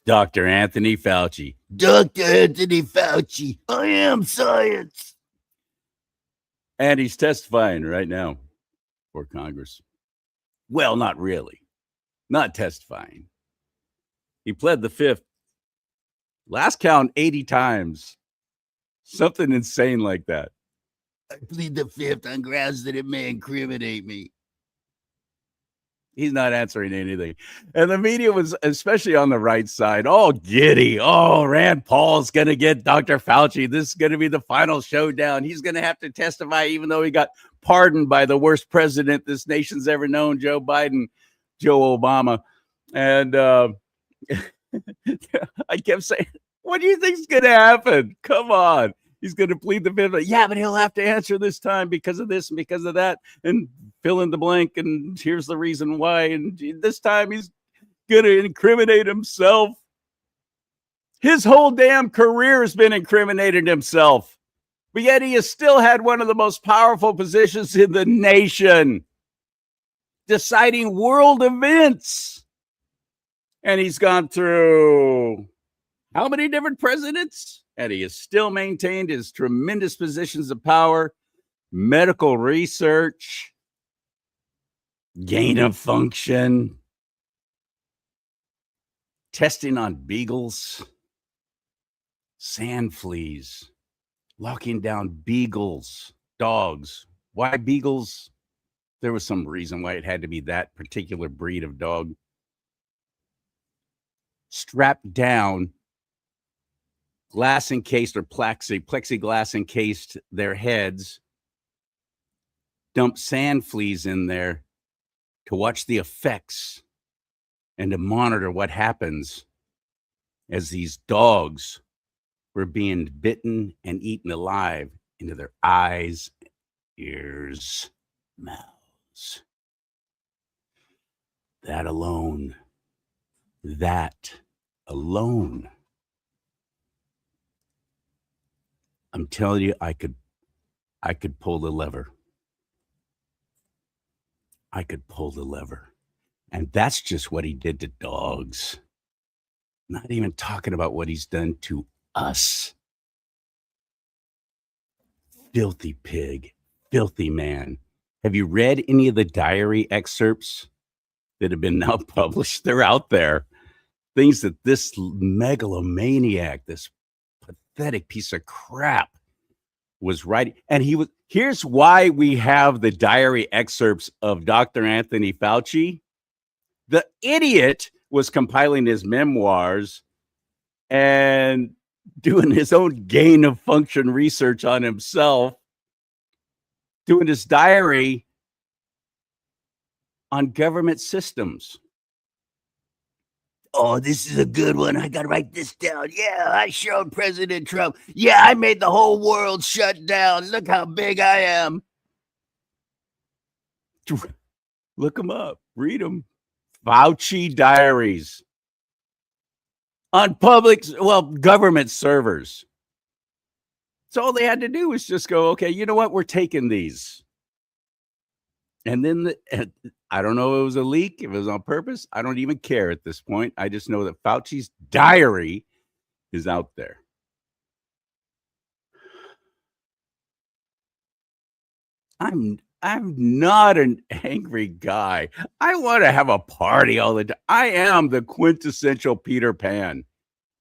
Dr. Anthony Fauci. Dr. Anthony Fauci, I am science. And he's testifying right now for Congress. Well, not really. Not testifying. He pled the fifth. Last count 80 times. Something insane like that. I plead the fifth on grounds that it may incriminate me. He's not answering anything. And the media was, especially on the right side, all giddy. Oh, Rand Paul's going to get Dr. Fauci. This is going to be the final showdown. He's going to have to testify, even though he got pardoned by the worst president this nation's ever known, Joe Biden, Joe Obama. And I kept saying, what do you think is going to happen? Come on. He's going to plead the fifth. Yeah, but he'll have to answer this time because of this and because of that, and fill in the blank. And here's the reason why. And this time he's going to incriminate himself. His whole damn career has been incriminating himself. But yet he has still had one of the most powerful positions in the nation, deciding world events. And he's gone through how many different presidents? And he has still maintained his tremendous positions of power, medical research, gain of function, testing on beagles, sand fleas, locking down beagles, dogs. Why beagles? There was some reason why it had to be that particular breed of dog. Strapped down, glass encased or plexiglass encased their heads, dump sand fleas in there to watch the effects and to monitor what happens as these dogs were being bitten and eaten alive into their eyes, ears, mouths. That alone. I'm telling you, I could pull the lever. I could pull the lever. And that's just what he did to dogs. Not even talking about what he's done to us. Filthy pig, filthy man. Have you read any of the diary excerpts that have been now published? They're out there. Things that this megalomaniac, this pathetic piece of crap was writing. And here's why we have the diary excerpts of Dr. Anthony Fauci. The idiot was compiling his memoirs and doing his own gain of function research on himself, doing his diary on government systems. Oh, this is a good one. I got to write this down. Yeah, I showed President Trump. Yeah, I made the whole world shut down. Look how big I am. Look them up. Read them. Fauci diaries. On government servers. So all they had to do was just go, okay, you know what? We're taking these. And then I don't know if it was a leak, if it was on purpose. I don't even care at this point. I just know that Fauci's diary is out there. I'm not an angry guy. I want to have a party all the time. I am the quintessential Peter Pan.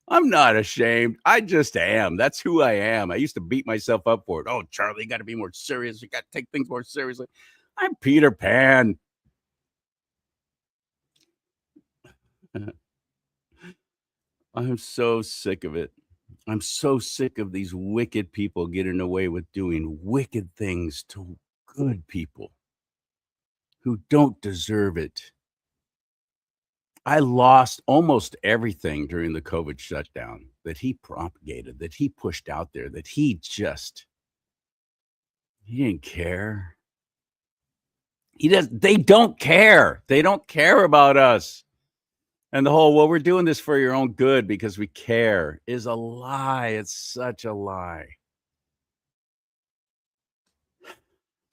I'm not ashamed. I just am. That's who I am. I used to beat myself up for it. Oh, Charlie, you got to be more serious. You got to take things more seriously. I'm Peter Pan. I'm so sick of it. I'm so sick of these wicked people getting away with doing wicked things to good people who don't deserve it. I lost almost everything during the COVID shutdown that he propagated, that he pushed out there, that he didn't care. They don't care. They don't care about us. And the whole, well, we're doing this for your own good because we care is a lie. It's such a lie.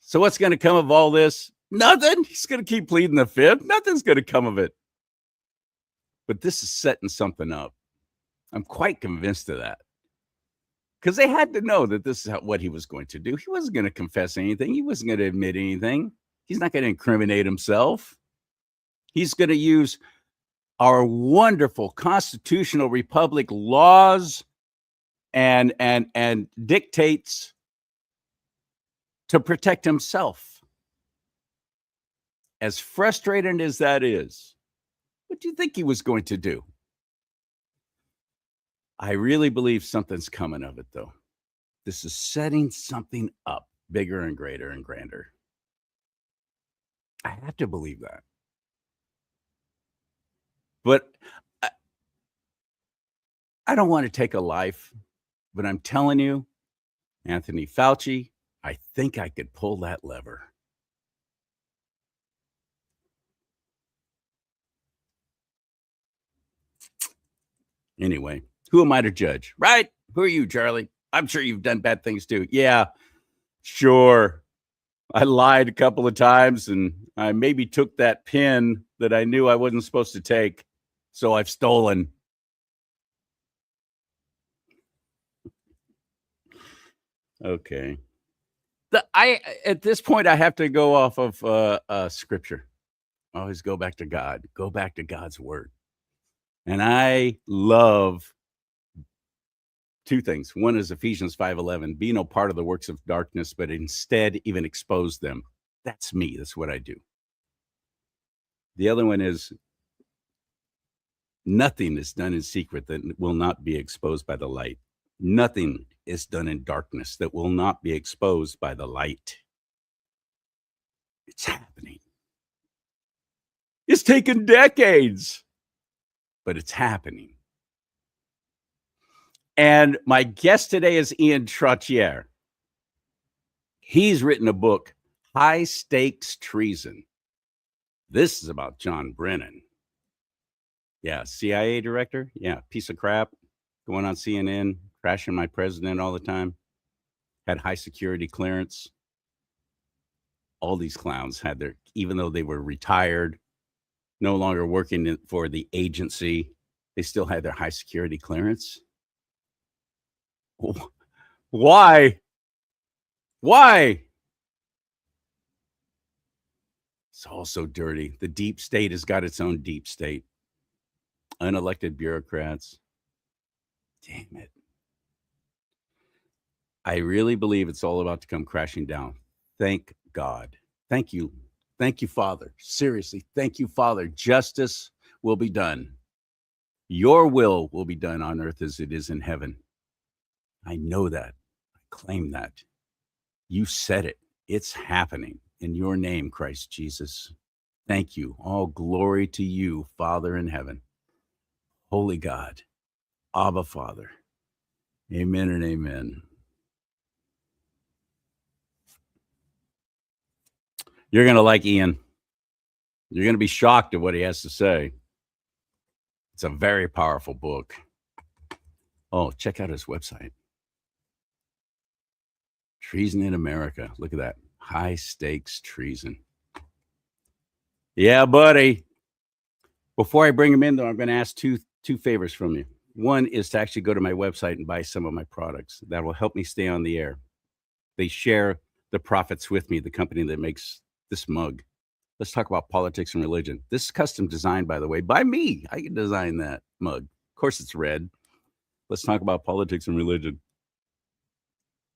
So what's going to come of all this? Nothing. He's going to keep pleading the fifth. Nothing's going to come of it. But this is setting something up. I'm quite convinced of that. Because they had to know that this is what he was going to do. He wasn't going to confess anything. He wasn't going to admit anything. He's not going to incriminate himself. He's going to use our wonderful constitutional republic laws and dictates to protect himself. As frustrating as that is, what do you think he was going to do? I really believe something's coming of it, though. This is setting something up bigger and greater and grander. I have to believe that. But I don't want to take a life, but I'm telling you, Anthony Fauci, I think I could pull that lever. Anyway, who am I to judge, right? Who are you, Charlie? I'm sure you've done bad things too. Yeah, sure. I lied a couple of times and I maybe took that pin that I knew I wasn't supposed to take. So I've stolen. Okay. At this point, I have to go off of scripture. I always go back to God. Go back to God's word. And I love two things. One is Ephesians 5:11. Be no part of the works of darkness, but instead even expose them. That's me. That's what I do. The other one is nothing is done in secret that will not be exposed by the light. Nothing is done in darkness that will not be exposed by the light. It's happening. It's taken decades, but it's happening. And my guest today is Ian Trottier. He's written a book, High Stakes Treason. This is about John Brennan. Yeah, CIA director. Yeah, piece of crap. Going on CNN, crashing my president all the time. Had high security clearance. All these clowns had their, even though they were retired, no longer working for the agency, they still had their high security clearance. Why? Why? It's all so dirty. The deep state has got its own deep state. Unelected bureaucrats. Damn it. I really believe it's all about to come crashing down. Thank God. Thank you. Thank you, Father. Seriously, thank you, Father. Justice will be done. Your will be done on earth as it is in heaven. I know that. I claim that. You said it. It's happening in your name, Christ Jesus. Thank you. All glory to you, Father in heaven. Holy God, Abba, Father. Amen and amen. You're going to like Ian. You're going to be shocked at what he has to say. It's a very powerful book. Oh, check out his website. Treason in America. Look at that. High stakes treason. Yeah, buddy. Before I bring him in, though, I'm going to ask two favors from you. One is to actually go to my website and buy some of my products. That will help me stay on the air. They share the profits with me, the company that makes this mug. Let's talk about politics and religion. This is custom designed, by the way, by me. I can design that mug. Of course, it's red. Let's talk about politics and religion.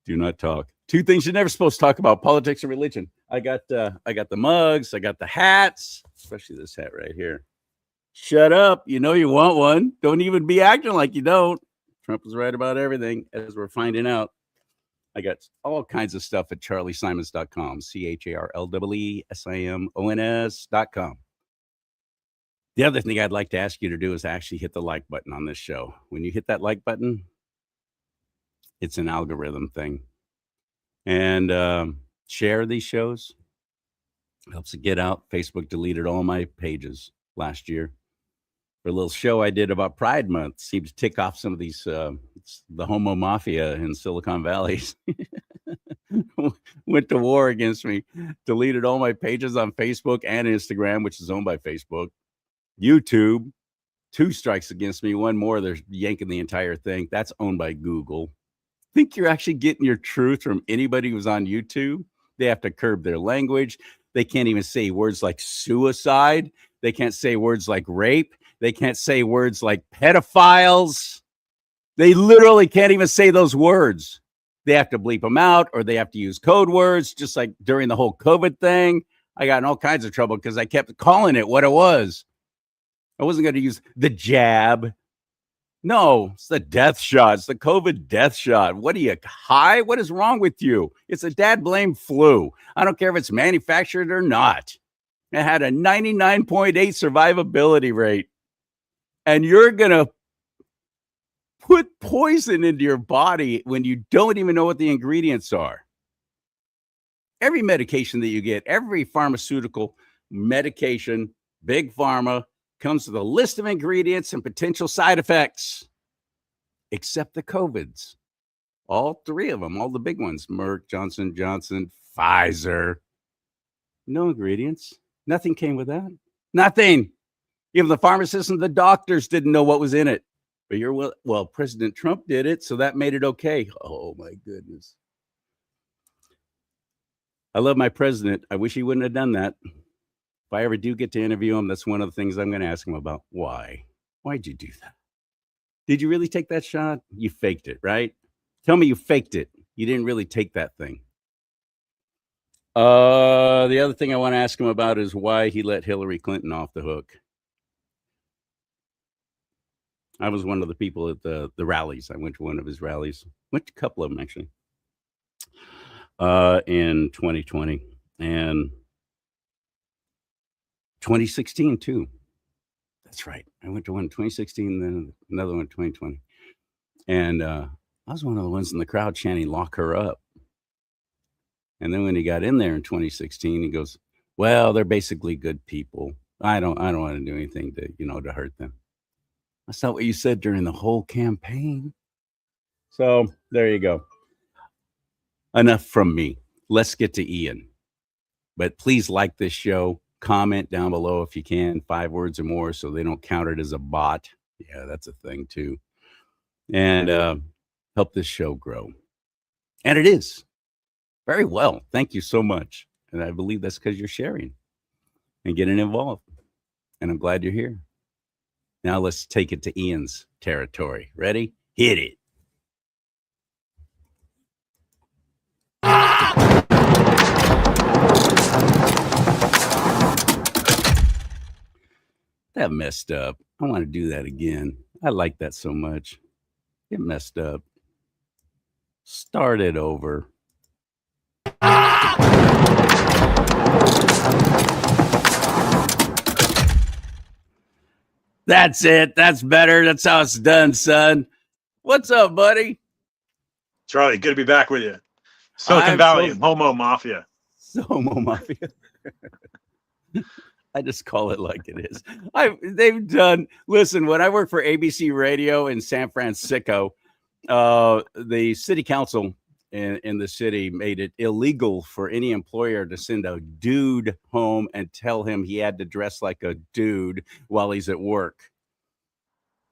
Do not talk. Two things you're never supposed to talk about: politics and religion. I got the mugs. I got the hats, especially this hat right here. Shut up. You know you want one. Don't even be acting like you don't. Trump is right about everything, as we're finding out. I got all kinds of stuff at charliesimons.com, CharlieSimons.com. The other thing I'd like to ask you to do is actually hit the like button on this show. When you hit that like button, it's an algorithm thing. And share these shows. Helps it get out. Facebook deleted all my pages last year. For a little show I did about Pride Month, seemed to tick off some of these, the homo mafia in Silicon Valley. Went to war against me, deleted all my pages on Facebook and Instagram, which is owned by Facebook, YouTube, 2 strikes against me. 1 more, they're yanking the entire thing. That's owned by Google. Think you're actually getting your truth from anybody who's on YouTube? They have to curb their language. They can't even say words like suicide. They can't say words like rape. They can't say words like pedophiles. They literally can't even say those words. They have to bleep them out, or they have to use code words, just like during the whole COVID thing. I got in all kinds of trouble because I kept calling it what it was. I wasn't going to use the jab. No, it's the death shot. It's the COVID death shot. What are you, high? What is wrong with you? It's a dad blame flu. I don't care if it's manufactured or not. It had a 99.8 survivability rate. And you're going to put poison into your body when you don't even know what the ingredients are. Every medication that you get, every pharmaceutical medication, big pharma, comes with a list of ingredients and potential side effects, except the COVIDs. All 3 of them, all the big ones, Merck, Johnson & Johnson, Pfizer. No ingredients. Nothing came with that. Nothing. Even the pharmacists and the doctors didn't know what was in it. But well, President Trump did it, so that made it okay. Oh, my goodness. I love my president. I wish he wouldn't have done that. If I ever do get to interview him, that's one of the things I'm going to ask him about. Why? Why'd you do that? Did you really take that shot? You faked it, right? Tell me you faked it. You didn't really take that thing. The other thing I want to ask him about is why he let Hillary Clinton off the hook. I was one of the people at the rallies. I went to one of his rallies. Went to a couple of them, actually, in 2020. And 2016, too. That's right. I went to one in 2016, then another one in 2020. And I was one of the ones in the crowd chanting, "Lock her up." And then when he got in there in 2016, he goes, "Well, they're basically good people. I don't want to do anything to hurt them." That's not what you said during the whole campaign. So there you go. Enough from me. Let's get to Ian. But please like this show. Comment down below if you can, 5 words or more, so they don't count it as a bot. Yeah, that's a thing too. And help this show grow. And it is. Very well. Thank you so much. And I believe that's because you're sharing and getting involved. And I'm glad you're here. Now let's take it to Ian's territory. Ready? Hit it. That messed up. I want to do that again. I like that so much. It messed up. Start it over. That's it. That's better. That's how it's done, son. What's up, buddy? Charlie, good to be back with you. Silicon Valley, Homo Mafia. Homo Mafia. I just call it like it is. They've done, listen, when I worked for ABC Radio in San Francisco, the city council in the city made it illegal for any employer to send a dude home and tell him he had to dress like a dude while he's at work.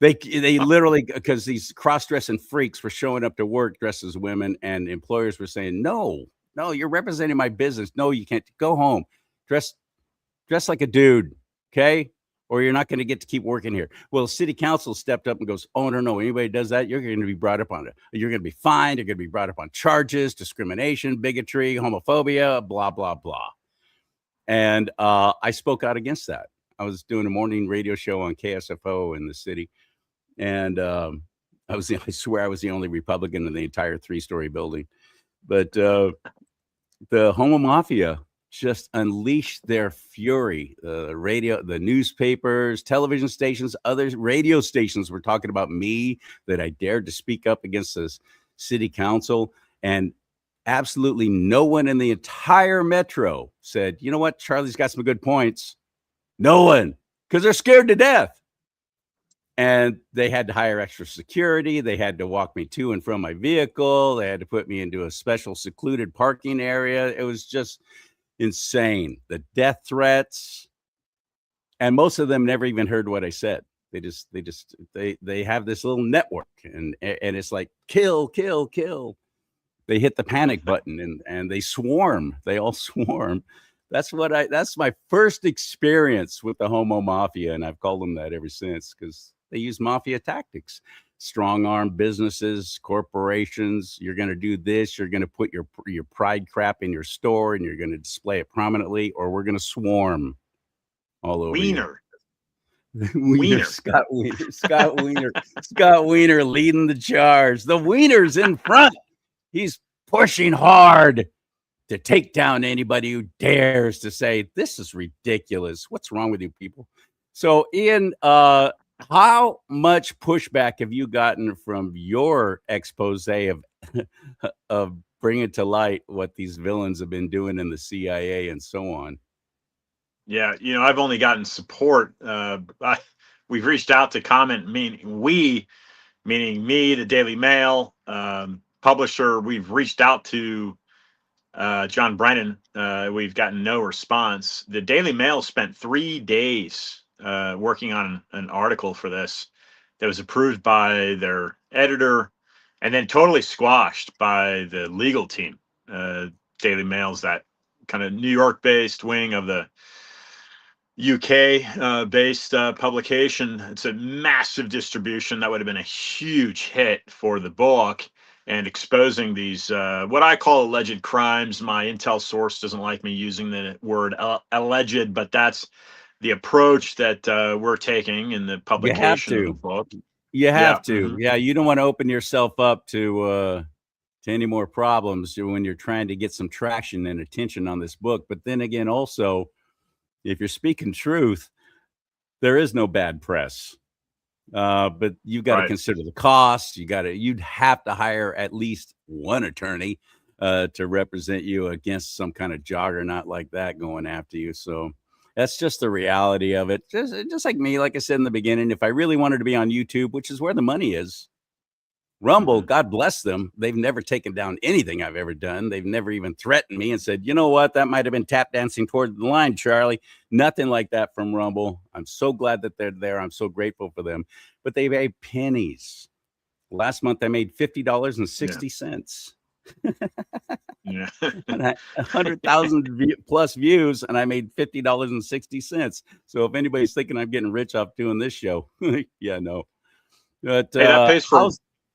They literally, because these cross-dressing freaks were showing up to work dressed as women, and employers were saying, no, you're representing my business. No, you can't. Go home. Dress like a dude, okay? Or you're not going to get to keep working here. Well, city council stepped up and goes, oh, no, anybody does that, you're going to be brought up on it. You're going to be fined. You're going to be brought up on charges, discrimination, bigotry, homophobia, blah, blah, blah. And I spoke out against that. I was doing a morning radio show on KSFO in the city. And I swear I was the only Republican in the entire 3-story building. But the Homo Mafia just unleashed their fury. The newspapers, television stations, other radio stations were talking about me, that I dared to speak up against this city council. And absolutely no one in the entire metro said, you know what, Charlie's got some good points. No one, because they're scared to death. And they had to hire extra security. They had to walk me to and from my vehicle. They had to put me into a special secluded parking area. It was just insane. The death threats. And most of them never even heard what I said. They have this little network, and it's like kill, kill, kill. They hit the panic button, and they swarm. They all swarm. That's my first experience with the Homo Mafia, and I've called them that ever since, because they use mafia tactics. Strong arm businesses, corporations. You're going to do this. You're going to put your pride crap in your store, and you're going to display it prominently, or we're going to swarm all over Wiener. Wiener. Scott Wiener leading the charge. The Wiener's in front. He's pushing hard to take down anybody who dares to say, this is ridiculous. What's wrong with you people? So, Ian, how much pushback have you gotten from your expose of of bringing to light what these villains have been doing in the CIA and so on? Yeah, I've only gotten support. We've reached out to comment, meaning me, the Daily Mail, publisher. We've reached out to John Brennan. We've gotten no response. The Daily Mail spent 3 days working on an article for this that was approved by their editor and then totally squashed by the legal team. Daily Mail's that kind of New York-based wing of the UK based publication. It's a massive distribution. That would have been a huge hit for the book, and exposing these what I call alleged crimes. My intel source doesn't like me using the word alleged, but that's the approach that we're taking in the publication of the book. You have to. Yeah, you don't want to open yourself up to any more problems when you're trying to get some traction and attention on this book. But then again, also, if you're speaking truth, there is no bad press. But you've got to consider the costs. You'd have to hire at least one attorney to represent you against some kind of juggernaut like that going after you. So that's just the reality of it. Just like me, like I said in the beginning, if I really wanted to be on YouTube, which is where the money is, Rumble, God bless them, they've never taken down anything I've ever done. They've never even threatened me and said, you know what, that might have been tap dancing toward the line, Charlie. Nothing like that from Rumble. I'm so glad that they're there. I'm so grateful for them. But they made pennies. Last month, I made $50.60. Yeah. 100,000 plus views, and I made $50.60. So if anybody's thinking I'm getting rich off doing this show, yeah, no. But hey,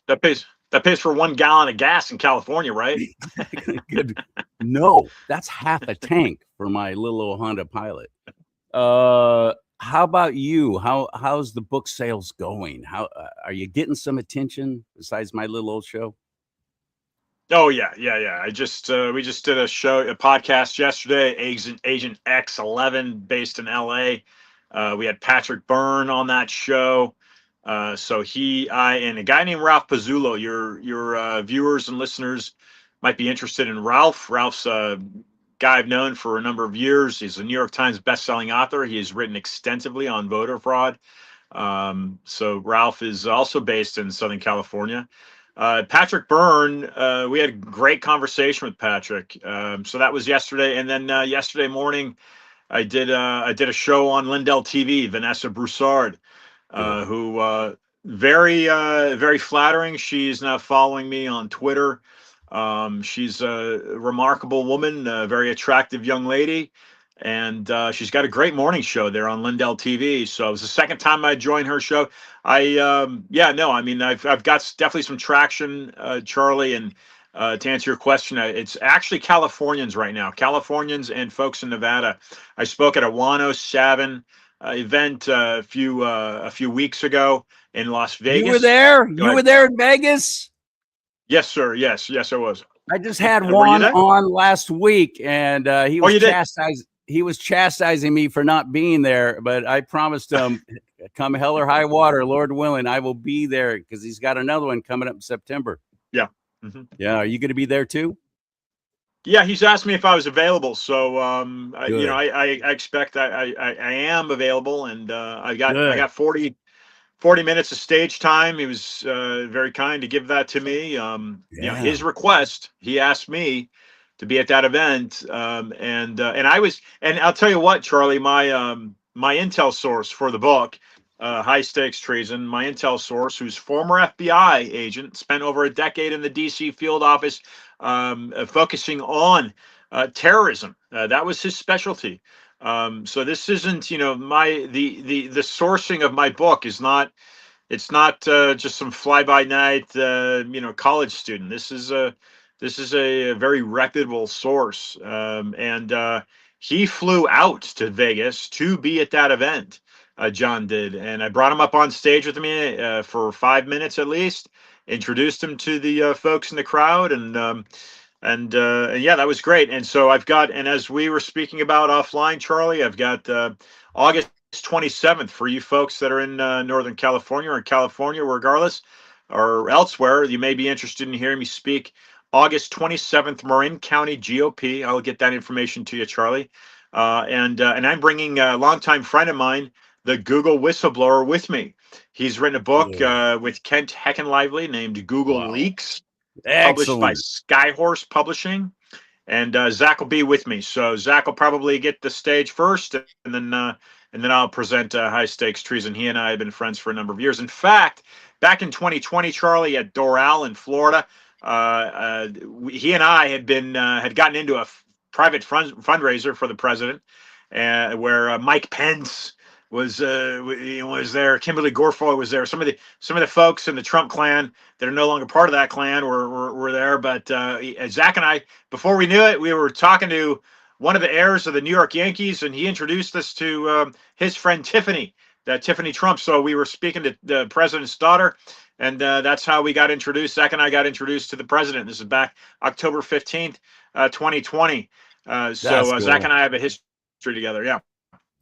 that pays for 1 gallon of gas in California, right? Good. No, that's half a tank for my little old Honda Pilot. How about you? How's the book sales going? How are you getting some attention besides my little old show? Oh yeah. We just did a podcast yesterday, Agent X11, based in LA. We had Patrick Byrne on that show. So I and a guy named Ralph Pizzulo. Your viewers and listeners might be interested in Ralph. Ralph's a guy I've known for a number of years. He's a New York Times best-selling author. He has written extensively on voter fraud. So Ralph is also based in Southern California. Patrick Byrne, we had a great conversation with Patrick. So that was yesterday, and then yesterday morning, I did a show on Lindell TV. Vanessa Broussard, who very flattering. She's now following me on Twitter. She's a remarkable woman, a very attractive young lady, and she's got a great morning show there on Lindell TV. So it was the second time I joined her show. I've got definitely some traction, Charlie, and to answer your question, it's actually Californians right now, Californians and folks in Nevada. I spoke at a 107 event a few weeks ago in Las Vegas. You were there? You were there in Vegas? Yes, sir. Yes, I was. I just had one on last week, and he was chastising me for not being there. But I promised him, come hell or high water, Lord willing, I will be there, because he's got another one coming up in September. Yeah. Mm-hmm. Yeah. Are you going to be there too? Yeah, he's asked me if I was available. So, I expect I am available, and I got 40 minutes of stage time. He was very kind to give that to me. His request, he asked me to be at that event. And I'll tell you what, Charlie, my intel source for the book, high stakes treason. My intel source, who's former FBI agent, spent over a decade in the DC field office, focusing on terrorism. That was his specialty. So this isn't, the sourcing of my book is not. It's not just some fly by night, college student. This is a very reputable source, and he flew out to Vegas to be at that event. John did, and I brought him up on stage with me for 5 minutes at least. Introduced him to the folks in the crowd, and yeah, that was great. And so and as we were speaking about offline, Charlie, I've got August 27th for you folks that are in Northern California or in California, regardless, or elsewhere. You may be interested in hearing me speak. August 27th, Marin County GOP. I'll get that information to you, Charlie. And I'm bringing a longtime friend of mine, the Google whistleblower, with me. He's written a book with Kent Heckenlively named Google Leaks, published by Skyhorse Publishing. And Zach will be with me. So Zach will probably get the stage first, and then I'll present High Stakes Treason. He and I have been friends for a number of years. In fact, back in 2020, Charlie, at Doral in Florida, he and I had gotten into a private fundraiser for the president, where Mike Pence was there. Kimberly Guilfoyle was there. Some of the folks in the Trump clan that are no longer part of that clan were there. But Zach and I, before we knew it, we were talking to one of the heirs of the New York Yankees, and he introduced us to his friend Tiffany Trump. So we were speaking to the president's daughter, and that's how we got introduced. Zach and I got introduced to the president. This is back October 15th, 2020. Cool. Zach and I have a history together. Yeah.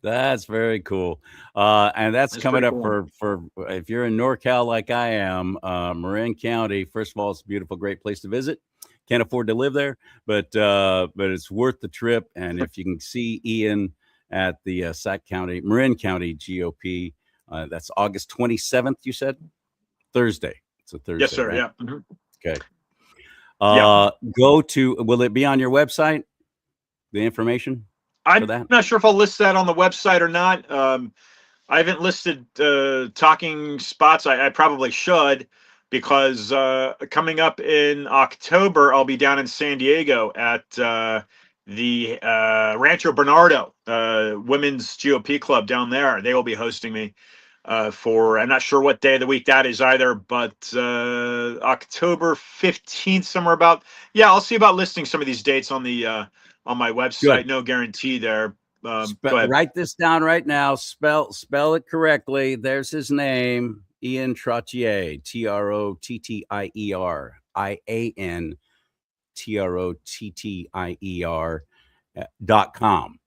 That's very cool. And that's coming up cool. for if you're in NorCal like I am, Marin County. First of all, it's a beautiful, great place to visit. Can't afford to live there, but it's worth the trip. And if you can see Ian at the Marin County GOP, that's August 27th. You said Thursday. It's a Thursday. Yes, sir. Right? Yeah. Mm-hmm. Okay. Yeah. Will it be on your website? The information? I'm not sure if I'll list that on the website or not. I haven't listed talking spots. I probably should, because coming up in October, I'll be down in San Diego at the Rancho Bernardo Women's GOP Club down there. They will be hosting me I'm not sure what day of the week that is either, but October 15th, somewhere about. Yeah, I'll see about listing some of these dates on my website. Good. No guarantee there. Go ahead. Write this down right now. Spell it correctly. There's his name, Ian Trottier, TROTTIER, IAN TROTTIER.com.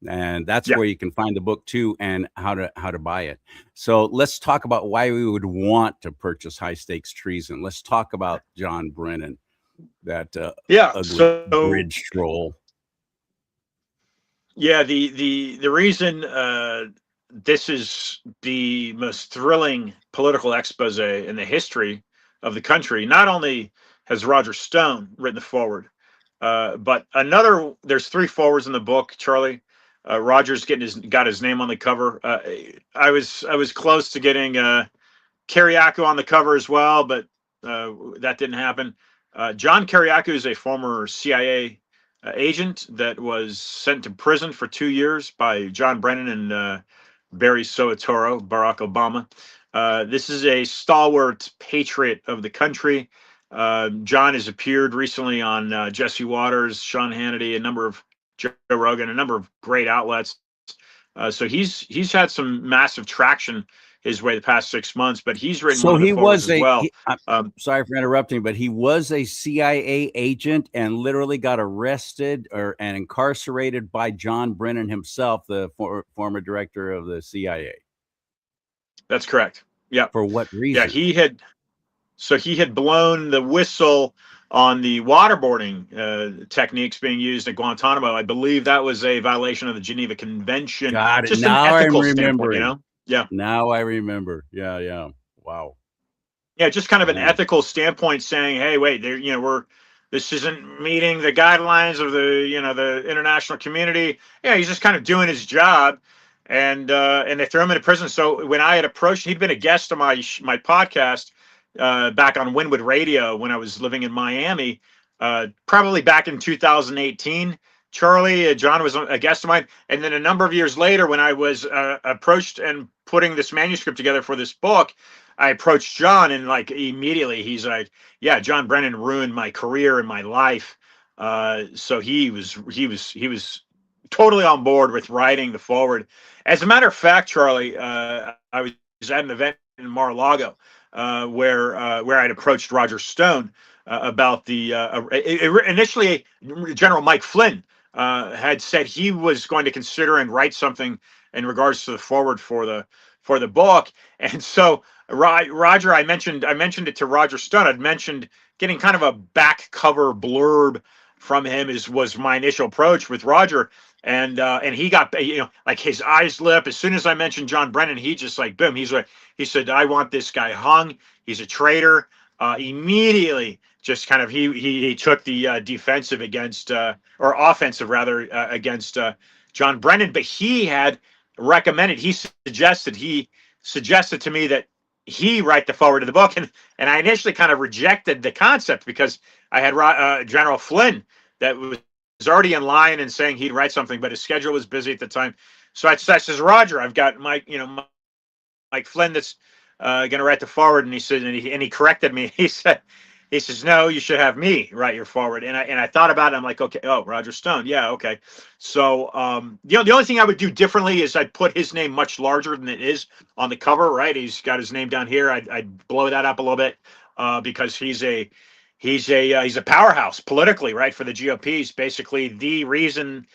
And that's where you can find the book too, and how to buy it. So let's talk about why we would want to purchase High Stakes Treason. Let's talk about John Brennan, that ugly bridge troll. Yeah, the reason this is the most thrilling political expose in the history of the country. Not only has Roger Stone written the foreword, but there's 3 forewords in the book, Charlie. Roger's got his name on the cover. I was close to getting Kiriakou on the cover as well, but that didn't happen. John Kiriakou is a former CIA agent that was sent to prison for 2 years by John Brennan and Barry Soetoro, Barack Obama. This is a stalwart patriot of the country. John has appeared recently on Jesse Waters, Sean Hannity, Joe Rogan, a number of great outlets. So he's had some massive traction his way the past 6 months, but he's written. So he was I'm sorry for interrupting, but he was a CIA agent and literally got arrested and incarcerated by John Brennan himself, the former director of the CIA. That's correct. Yeah. For what reason? Yeah, he had blown the whistle on the waterboarding techniques being used at Guantanamo. I believe that was a violation of the Geneva Convention. Got it. Just now an ethical I'm remembering. standpoint, Yeah. Now I remember. Yeah. Wow. Yeah, just kind of an ethical standpoint, saying, "Hey, wait, this isn't meeting the guidelines of the international community." Yeah, he's just kind of doing his job, and they threw him into prison. So when I had approached, he'd been a guest on my podcast back on Wynwood Radio when I was living in Miami, probably back in 2018. Charlie, John was a guest of mine, and then a number of years later, when I was approached and putting this manuscript together for this book, I approached John, and like immediately he's like, "Yeah, John Brennan ruined my career and my life." So he was totally on board with writing the forward. As a matter of fact, Charlie, I was at an event in Mar-a-Lago where I'd approached Roger Stone about the initially General Mike Flynn had said he was going to consider and write something in regards to the forward for the book, and so Roger, I mentioned it to Roger Stone. I'd mentioned getting kind of a back cover blurb from him was my initial approach with Roger, and he got, like his eyes lit up as soon as I mentioned John Brennan. He just like boom. He said, "I want this guy hung. He's a traitor." Immediately, just kind of he took the defensive against or offensive rather against John Brennan, but he had recommended. He suggested to me that he write the forward of the book, and I initially kind of rejected the concept because I had General Flynn that was already in line and saying he'd write something, but his schedule was busy at the time. So I says, Roger, I've got Mike Flynn that's going to write the forward, and he said, and he corrected me. He says, no, you should have me write your forward. And I thought about it. I'm like, okay, oh, Roger Stone, yeah, okay. So the only thing I would do differently is I'd put his name much larger than it is on the cover. Right, he's got his name down here. I'd blow that up a little bit because he's a powerhouse politically, right, for the GOP. He's basically the reason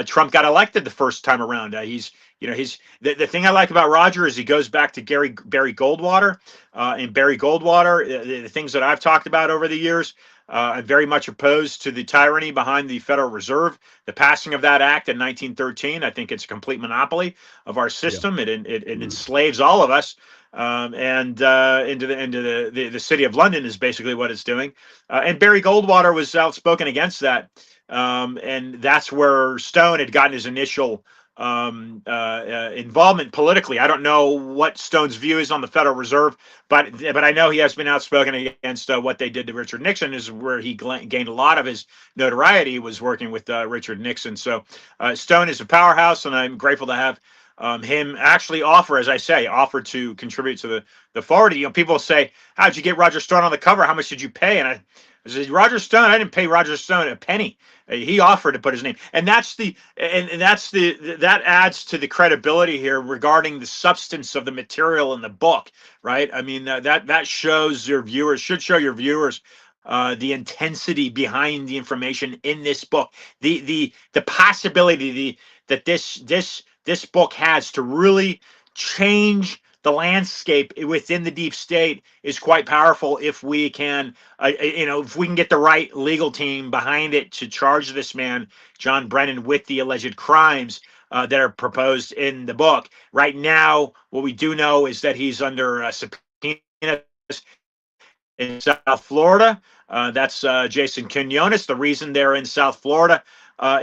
Trump got elected the first time around. The thing I like about Roger is he goes back to Barry Goldwater, and Barry Goldwater, the things that I've talked about over the years. I'm very much opposed to the tyranny behind the Federal Reserve. The passing of that act in 1913, I think it's a complete monopoly of our system. Yeah. It enslaves all of us, and into the city of London is basically what it's doing. And Barry Goldwater was outspoken against that, and that's where Stone had gotten his initial involvement politically. I don't know what Stone's view is on the Federal Reserve, but I know he has been outspoken against what they did to Richard Nixon, is where he gained a lot of his notoriety, was working with Richard Nixon. So Stone is a powerhouse, and I'm grateful to have him actually offer to contribute to the forward. People say, how'd you get Roger Stone on the cover? How much did you pay? And I said, Roger Stone, I didn't pay Roger Stone a penny. He offered to put his name, and that adds to the credibility here regarding the substance of the material in the book, right? I mean, that shows your viewers, should show your viewers the intensity behind the information in this book, the possibility that this book has to really change the landscape within the deep state is quite powerful if we can, if we can get the right legal team behind it to charge this man, John Brennan, with the alleged crimes that are proposed in the book. Right now, what we do know is that he's under a subpoena in South Florida. That's Jason Quinones. The reason they're in South Florida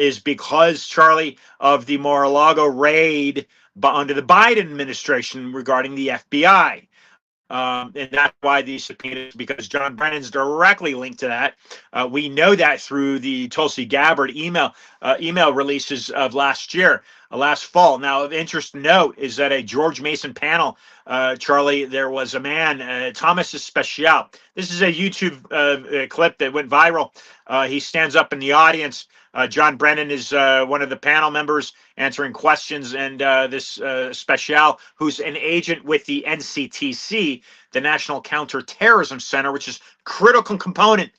is because, Charlie, of the Mar-a-Lago raid under the Biden administration regarding the FBI. And that's why these subpoenas, because John Brennan's directly linked to that. We know that through the Tulsi Gabbard email releases of last fall. Now, of interest to note is that a George Mason panel, Charlie, there was a man, Thomas Special. This is a YouTube clip that went viral. He stands up in the audience. John Brennan is one of the panel members answering questions, and this Special, who's an agent with the NCTC, the National Counterterrorism Center, which is a critical component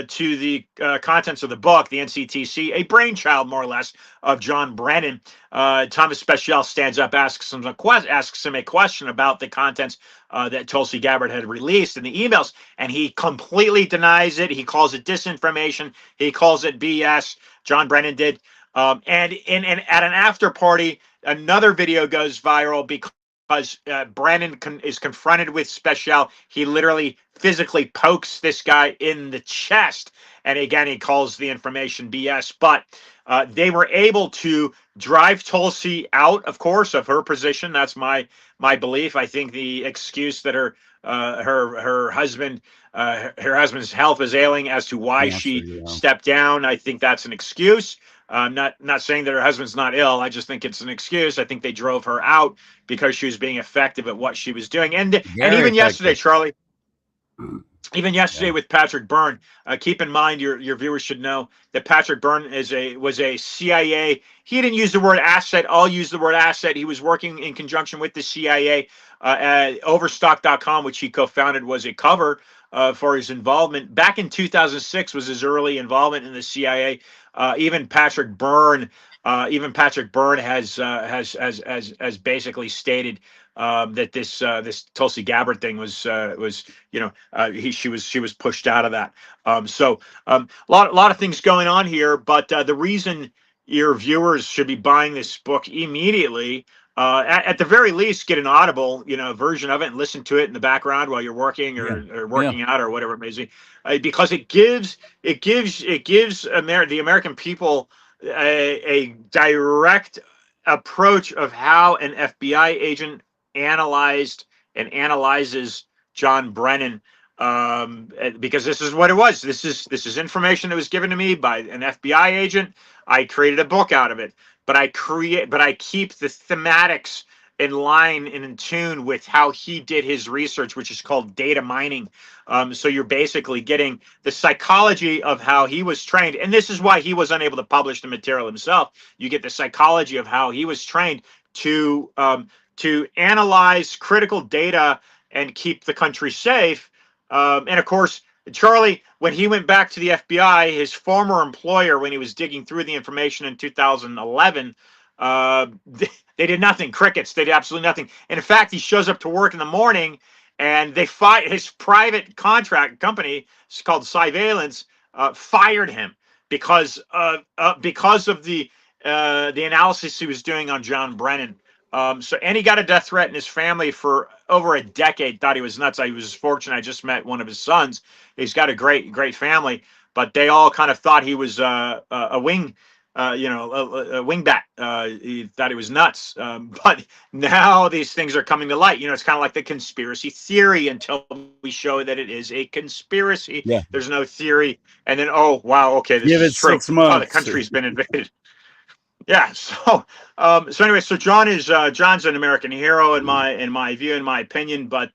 to the contents of the book, the NCTC, a brainchild, more or less, of John Brennan. Thomas Special stands up, asks him a question about the contents that Tulsi Gabbard had released in the emails, and he completely denies it. He calls it disinformation. He calls it BS. John Brennan did. And at an after party, another video goes viral because Brennan is confronted with Special. He literally physically pokes this guy in the chest. And again, he calls the information BS. But they were able to drive Tulsi out, of course, of her position. That's my belief. I think the excuse that her husband's health is ailing as to why she stepped down, I think that's an excuse. Not saying that her husband's not ill. I just think it's an excuse. I think they drove her out because she was being effective at what she was doing. And even yesterday, Charlie, even yesterday with Patrick Byrne, keep in mind your viewers should know that Patrick Byrne was a CIA. He didn't use the word asset. I'll use the word asset. He was working in conjunction with the CIA. Overstock.com, which he co-founded, was a cover for his involvement. Back in 2006 was his early involvement in the CIA. Even Patrick Byrne has basically stated that this Tulsi Gabbard thing was she was pushed out of that. So a lot of things going on here, but the reason your viewers should be buying this book immediately, at the very least, get an Audible version of it and listen to it in the background while you're working or working out or whatever it may be, because it gives the American people a direct approach of how an FBI agent analyzed and analyzes John Brennan, because this is what it was. This is information that was given to me by an FBI agent. I created a book out of it, but I keep the thematics in line and in tune with how he did his research, which is called data mining. So you're basically getting the psychology of how he was trained, and this is why he was unable to publish the material himself. You get the psychology of how he was trained to analyze critical data and keep the country safe. And of course, Charlie, when he went back to the FBI, his former employer, when he was digging through the information in 2011, they did nothing. Crickets. They did absolutely nothing. And in fact, he shows up to work in the morning, and they fired his private contract company, it's called Surveillance, fired him because of the analysis he was doing on John Brennan. And he got a death threat, and his family for over a decade thought he was nuts. I was fortunate. I just met one of his sons. He's got a great family, but they all kind of thought he was a wingbat. He thought he was nuts. But now these things are coming to light. It's kind of like the conspiracy theory until we show that it is a conspiracy. Yeah. There's no theory. And then, oh, wow, okay, this Give is it true. 6 months. The country's been invaded. Yeah. So anyway, so John's an American hero in my view, in my opinion. But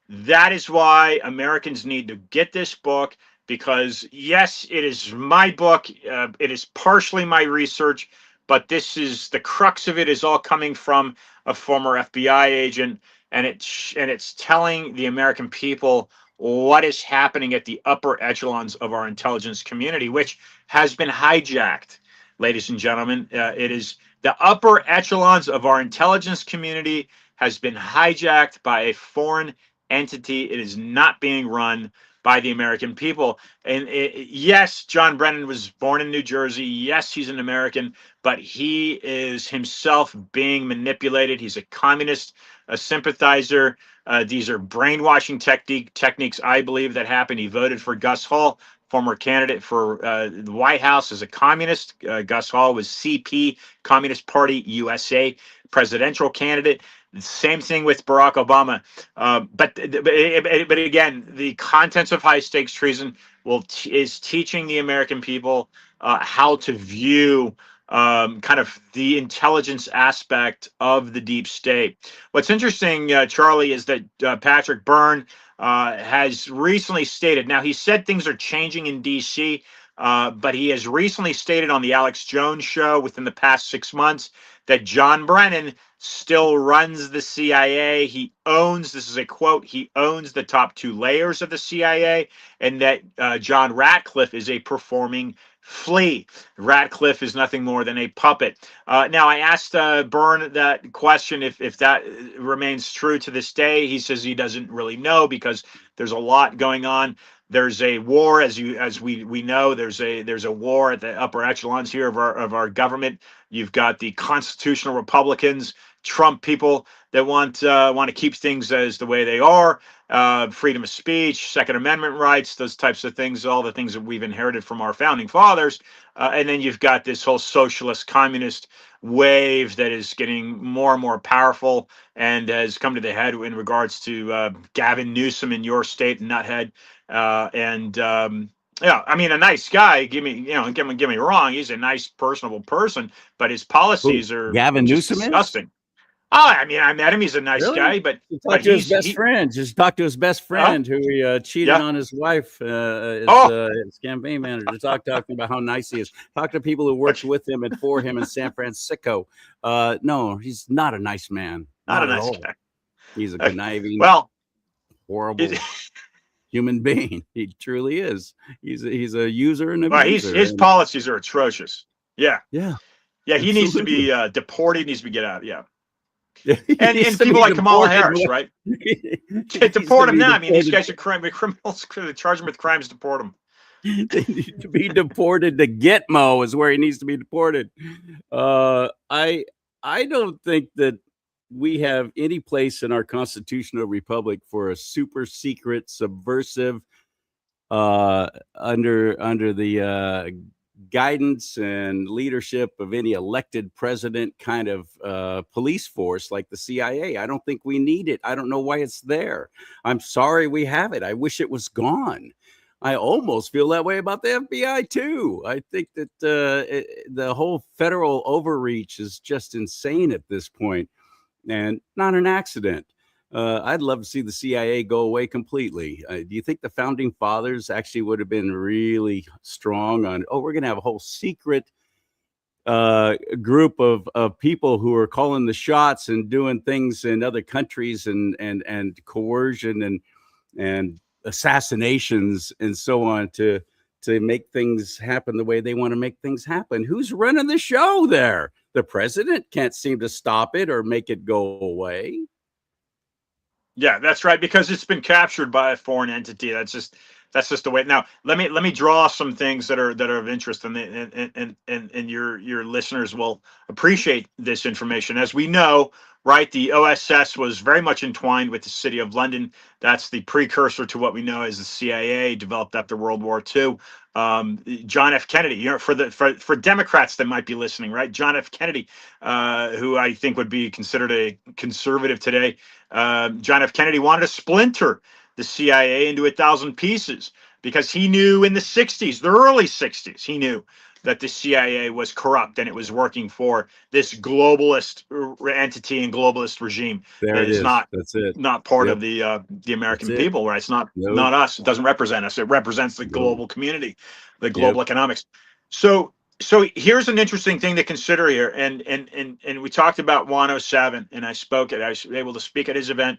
that is why Americans need to get this book, because yes, it is my book. It is partially my research, but this is the crux of it is all coming from a former FBI agent, and it's telling the American people what is happening at the upper echelons of our intelligence community, which has been hijacked. Ladies and gentlemen, it is the upper echelons of our intelligence community has been hijacked by a foreign entity. It is not being run by the American people. And yes, John Brennan was born in New Jersey. Yes, he's an American, but he is himself being manipulated. He's a communist, a sympathizer. These are brainwashing techniques, I believe, that happened. He voted for Gus Hall, former candidate for the White House, as a communist. Gus Hall was CP, Communist Party USA presidential candidate. Same thing with Barack Obama. But again, the contents of High Stakes Treason is teaching the American people how to view kind of the intelligence aspect of the deep state. What's interesting, Charlie, is that Patrick Byrne has recently stated, now he said things are changing in DC, but he has recently stated on the Alex Jones show within the past 6 months that John Brennan still runs the CIA. He owns, this is a quote, he owns the top 2 layers of the CIA, and that John Ratcliffe is a performing flea. Ratcliffe is nothing more than a puppet. Now, I asked Byrne that question, if that remains true to this day. He says he doesn't really know because there's a lot going on. There's a war, as we know. There's a war at the upper echelons here of our government. You've got the constitutional Republicans, Trump people that want to keep things as the way they are, freedom of speech, Second Amendment rights, those types of things, all the things that we've inherited from our founding fathers. And then you've got this whole socialist, communist wave that is getting more and more powerful and has come to the head in regards to Gavin Newsom in your state, nuthead. Yeah, I mean, a nice guy. Give me wrong. He's a nice, personable person, but his Who, policies are Gavin just Newsom is? disgusting. Oh, I mean, I met him. He's a nice Really? guy, but He talked to his best friend. Just talked to his best friend who he cheated Yeah. on his wife, his campaign manager. Talking about how nice he is. Talk to people who worked with him and for him in San Francisco. No, he's not a nice man. Not a at nice all. guy. He's a conniving, horrible human being. He truly is. He's a user and abuser. His policies are atrocious. Yeah. Yeah. He needs to be deported. He needs to be get out. Yeah. Yeah, and people like Kamala Harris, right? Deport him now. I mean, these guys are criminals. Charge him with crimes. Deport him. They need to be deported to Gitmo is where he needs to be deported. I don't think that we have any place in our constitutional republic for a super secret, subversive, under the guidance and leadership of any elected president kind of police force like the CIA. I don't think we need it. I don't know why it's there. I'm sorry we have it. I wish it was gone. I almost feel that way about the FBI too. I think that the whole federal overreach is just insane at this point, and not an accident. I'd love to see the CIA go away completely. Do you think the founding fathers actually would have been really strong on, we're going to have a whole secret group of people who are calling the shots and doing things in other countries and coercion and assassinations and so on to make things happen the way they want to make things happen? Who's running the show there? The president can't seem to stop it or make it go away. Yeah, that's right, because it's been captured by a foreign entity. That's just the way. Now, let me draw some things that are of interest, and your listeners will appreciate this information. As we know, right, the OSS was very much entwined with the City of London. That's the precursor to what we know as the CIA, developed after World War II. John F. Kennedy, for Democrats that might be listening, right? John F. Kennedy, who I think would be considered a conservative today. John F. Kennedy wanted to splinter the CIA into 1,000 pieces because he knew in the 60s, the early 60s, he knew that the CIA was corrupt and it was working for this globalist entity and globalist regime. There it is. Not, that's it. Not part of the American people, right? It's not us. It doesn't represent us. It represents the global community, the global economics. So here's an interesting thing to consider here. And we talked about Juan 07, and I was able to speak at his event.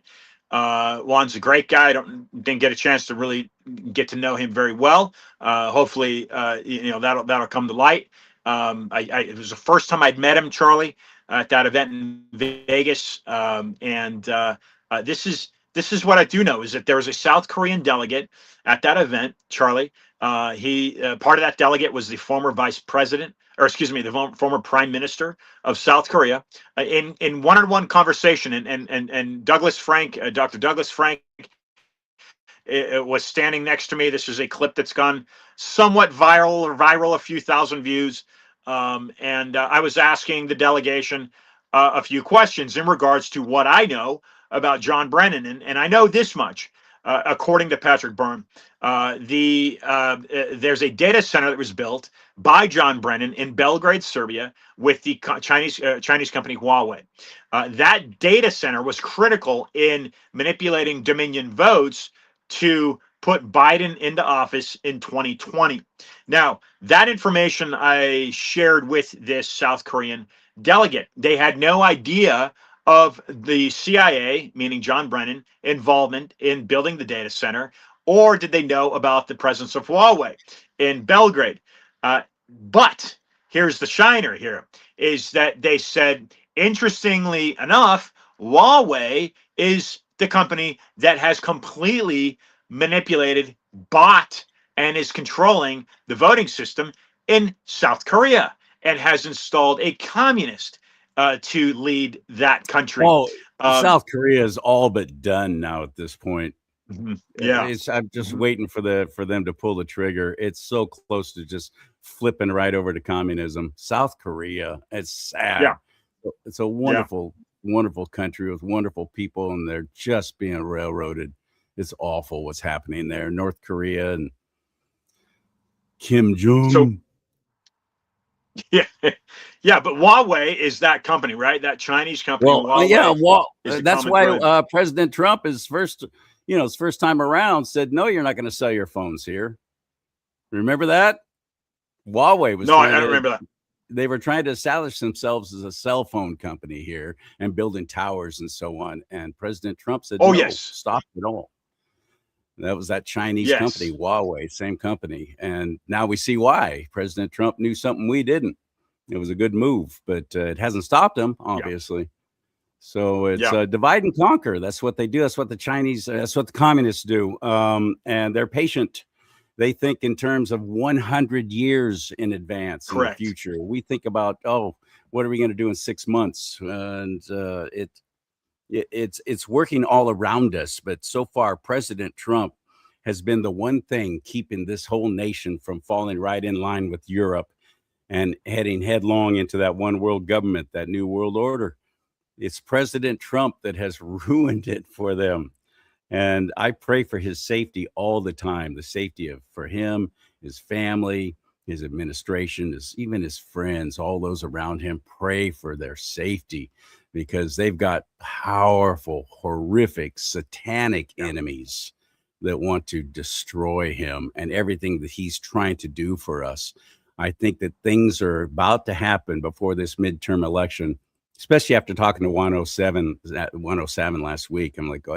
Juan's a great guy. Didn't get a chance to really get to know him very well. Hopefully, that'll come to light. It was the first time I'd met him, Charlie, at that event in Vegas. This is what I do know, is that there was a South Korean delegate at that event, Charlie. Part of that delegate was the former the former prime minister of South Korea. In one-on-one conversation, and Douglas Frank, Dr. Douglas Frank, was standing next to me. This is a clip that's gone somewhat viral, a few thousand views. I was asking the delegation a few questions in regards to what I know about John Brennan, and I know this much. According to Patrick Byrne, there's a data center that was built by John Brennan in Belgrade, Serbia, with the Chinese company Huawei. That data center was critical in manipulating Dominion votes to put Biden into office in 2020. Now, that information I shared with this South Korean delegate. They had no idea of the CIA, meaning John Brennan, involvement in building the data center, or did they know about the presence of Huawei in Belgrade? But here's the shiner here, is that they said, interestingly enough, Huawei is the company that has completely manipulated, bought, and is controlling the voting system in South Korea. and has installed a communist to lead that country. Well, South Korea is all but done now at this point. Yeah. I'm just waiting for them to pull the trigger. It's so close to just flipping right over to communism. South Korea, it's sad. Yeah. It's a wonderful, wonderful country with wonderful people, and they're just being railroaded. It's awful what's happening there. North Korea and Kim Jong. So, yeah, but Huawei is that company, right? That Chinese company. Well, Huawei that's why President Trump his first time around said, "No, you're not going to sell your phones here." Remember that? Huawei was. No, I don't remember that. They were trying to establish themselves as a cell phone company here and building towers and so on. And President Trump said, "No, stop it all." That was that Chinese company, Huawei, same company. And now we see why. President Trump knew something we didn't. It was a good move, but it hasn't stopped him, obviously. Yeah. So it's divide and conquer. That's what they do. That's what the communists do. And they're patient. They think in terms of 100 years in advance. Correct. In the future. We think about, what are we going to do in 6 months? And it's working all around us. But so far, President Trump has been the one thing keeping this whole nation from falling right in line with Europe and heading headlong into that one world government, that new world order. It's President Trump that has ruined it for them. And I pray for his safety all the time, the safety for him, his family, his administration, even his friends, all those around him. Pray for their safety because they've got powerful, horrific, satanic enemies that want to destroy him and everything that he's trying to do for us. I think that things are about to happen before this midterm election, especially after talking to 107 last week. I'm like,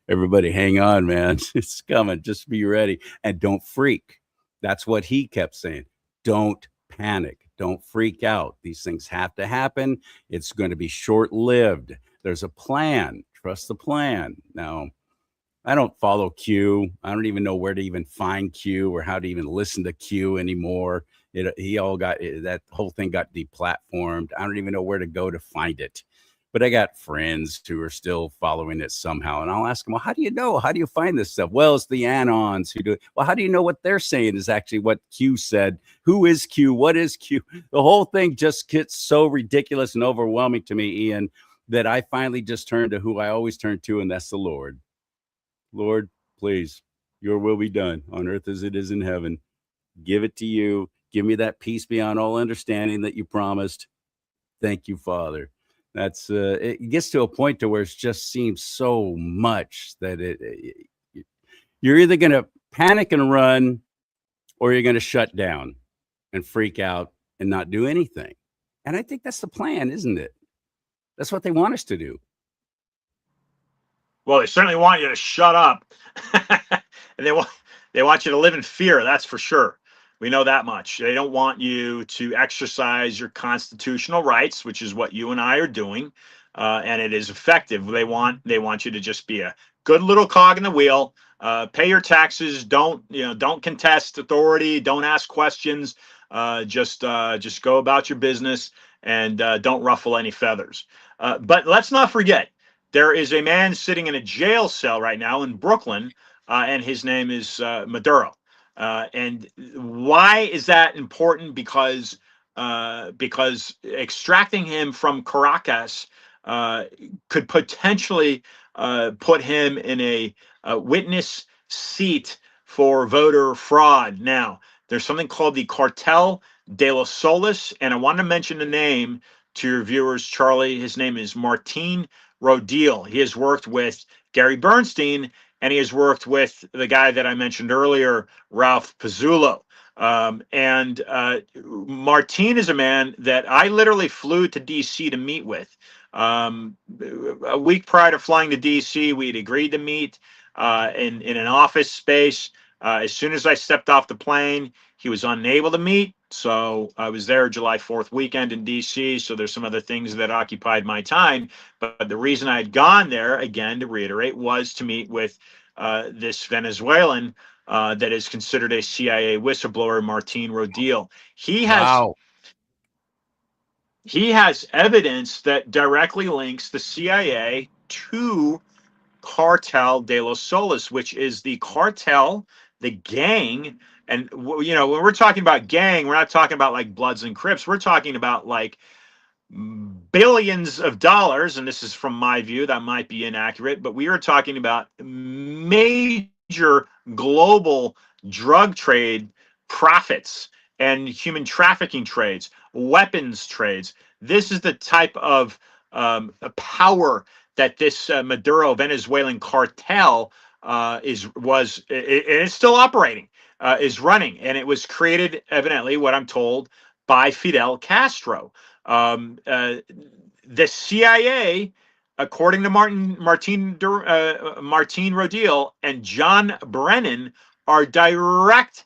everybody hang on, man. It's coming. Just be ready. And don't freak. That's what he kept saying. Don't panic. Don't freak out. These things have to happen. It's going to be short-lived. There's a plan. Trust the plan. Now, I don't follow Q. I don't even know where to even find Q or how to even listen to Q anymore. That whole thing got deplatformed. I don't even know where to go to find it. But I got friends who are still following it somehow. And I'll ask them, well, how do you know? How do you find this stuff? Well, it's the Anons who do it. Well, how do you know what they're saying is actually what Q said? Who is Q? What is Q? The whole thing just gets so ridiculous and overwhelming to me, Ian, that I finally just turn to who I always turn to, and that's the Lord. Lord, please, your will be done on earth as it is in heaven. Give it to you. Give me that peace beyond all understanding that you promised. Thank you, Father. That's it gets to a point to where it just seems so much that you're either going to panic and run or you're going to shut down and freak out and not do anything. And I think that's the plan, isn't it? That's what they want us to do. Well, they certainly want you to shut up. And they want you to live in fear, that's for sure. We know that much. They don't want you to exercise your constitutional rights, which is what you and I are doing, and it is effective. They want you to just be a good little cog in the wheel. Pay your taxes. Don't contest authority. Don't ask questions. Just go about your business and don't ruffle any feathers. But let's not forget, there is a man sitting in a jail cell right now in Brooklyn, and his name is Maduro. And why is that important? Because extracting him from Caracas could potentially put him in a witness seat for voter fraud. Now, there's something called the Cartel de los Solis, and I want to mention the name to your viewers, Charlie. His name is Martin Rodil. He has worked with Gary Bernstein, and he has worked with the guy that I mentioned earlier, Ralph Pizzullo. And Martin is a man that I literally flew to D.C. to meet with. A week prior to flying to D.C., we had agreed to meet in an office space. As soon as I stepped off the plane, he was unable to meet. So I was there July 4th weekend in D.C., so there's some other things that occupied my time. But the reason I had gone there, again, to reiterate, was to meet with this Venezuelan that is considered a CIA whistleblower, Martin Rodil. He has he has evidence that directly links the CIA to Cartel de los Solis, which is the cartel, the gang. And, you know, when we're talking about gang, we're not talking about like Bloods and Crips. We're talking about like billions of dollars. And this is from my view, that might be inaccurate, but we are talking about major global drug trade profits and human trafficking trades, weapons trades. This is the type of power that this Maduro Venezuelan cartel is still operating, is running, and it was created, evidently, what I'm told, by Fidel Castro. The CIA, according to Martin Rodil and John Brennan, are direct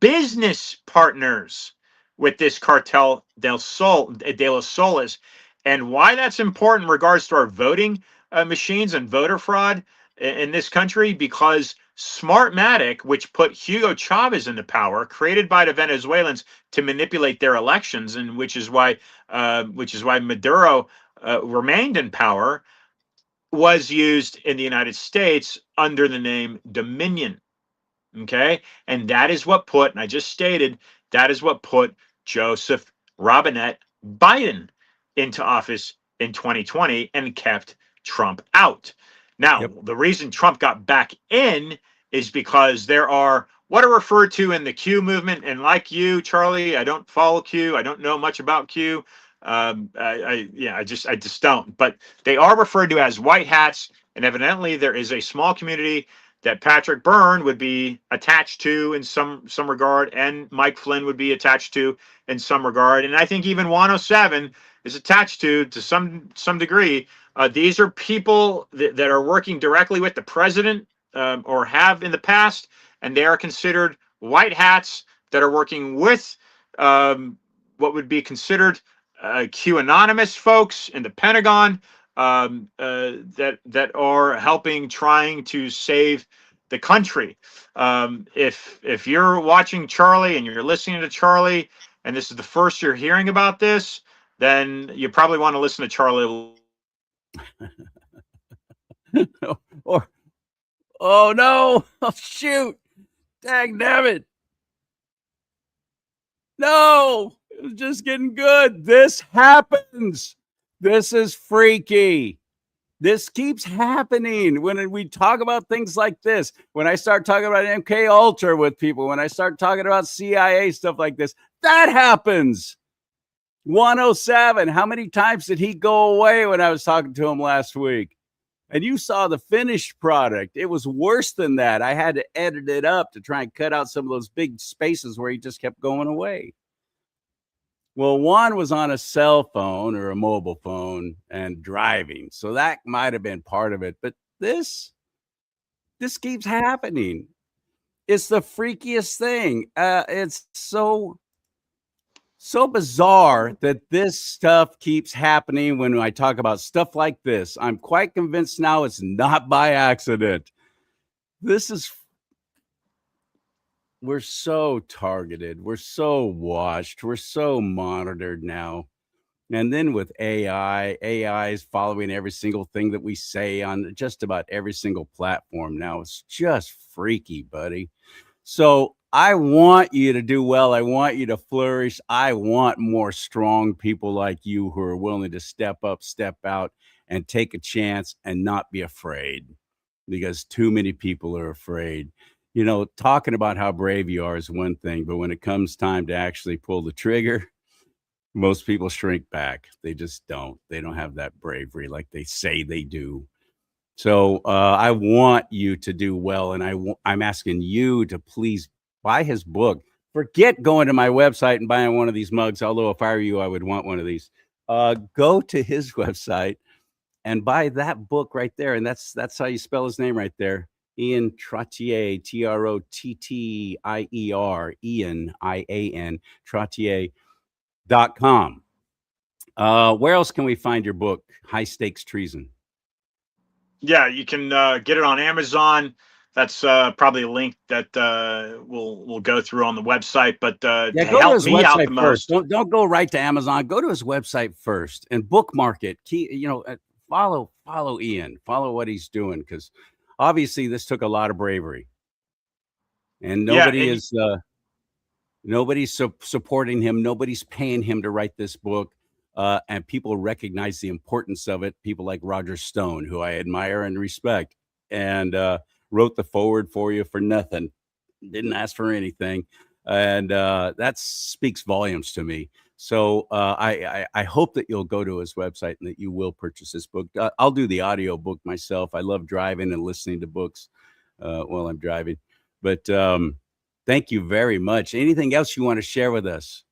business partners with this cartel de los Soles. And why that's important in regards to our voting machines and voter fraud in this country, because Smartmatic, which put Hugo Chavez into power, created by the Venezuelans to manipulate their elections, and which is why Maduro remained in power, was used in the United States under the name Dominion. Okay. And that is what put, and I just stated, that is what put Joseph Robinette Biden into office in 2020 and kept Trump out. Now, Yep. the reason Trump got back in is because there are what are referred to in the Q movement. And like you, Charlie, I don't follow Q. I don't know much about Q. I just don't. But they are referred to as white hats. And evidently, there is a small community that Patrick Byrne would be attached to in some regard, and Mike Flynn would be attached to in some regard, and I think even 107 is attached to some degree. These are people that are working directly with the president, or have in the past, and they are considered white hats that are working with what would be considered QAnonymous folks in the Pentagon, that are helping, trying to save the country. If you're watching Charlie and you're listening to Charlie, and this is the first you're hearing about this, then you probably want to listen to Charlie. Or, oh no! Oh shoot! Dang damn it! No, it was just getting good. This happens. This is freaky. This keeps happening when we talk about things like this. When I start talking about MK Ultra with people, when I start talking about CIA stuff like this, that happens. 107. How many times did he go away when I was talking to him last week? And you saw the finished product. It was worse than that. I had to edit it up to try and cut out some of those big spaces where he just kept going away. Well, Juan was on a cell phone or a mobile phone and driving. So that might have been part of it. But this keeps happening. It's the freakiest thing. It's so bizarre that this stuff keeps happening when I talk about stuff like this. I'm quite convinced now it's not by accident. We're so targeted. We're so watched. We're so monitored now. And then with AI is following every single thing that we say on just about every single platform now. It's just freaky, buddy. So I want you to do well. I want you to flourish. I want more strong people like you who are willing to step up, step out, and take a chance and not be afraid, because too many people are afraid. You know, talking about how brave you are is one thing, but when it comes time to actually pull the trigger, most people shrink back. They just don't. They don't have that bravery like they say they do. So I want you to do well, and I'm asking you to please buy his book. Forget going to my website and buying one of these mugs, although if I were you, I would want one of these. Go to his website and buy that book right there, and that's how you spell his name right there. Ian Trottier, Trottier, Ian, IAN, Trottier.com. Where else can we find your book, High Stakes Treason? Yeah, you can get it on Amazon. That's probably a link that we'll go through on the website. But Yeah, to go to help his me out the website first. most, Don't go right to Amazon. Go to his website first and bookmark it. Follow Ian. Follow what he's doing, because obviously this took a lot of bravery, and yeah, nobody's supporting him. Nobody's paying him to write this book, and people recognize the importance of it. People like Roger Stone, who I admire and respect, and wrote the forward for you for nothing. Didn't ask for anything, and that speaks volumes to me. So I hope that you'll go to his website and that you will purchase this book. I'll do the audio book myself. I love driving and listening to books while I'm driving. But thank you very much. Anything else you want to share with us?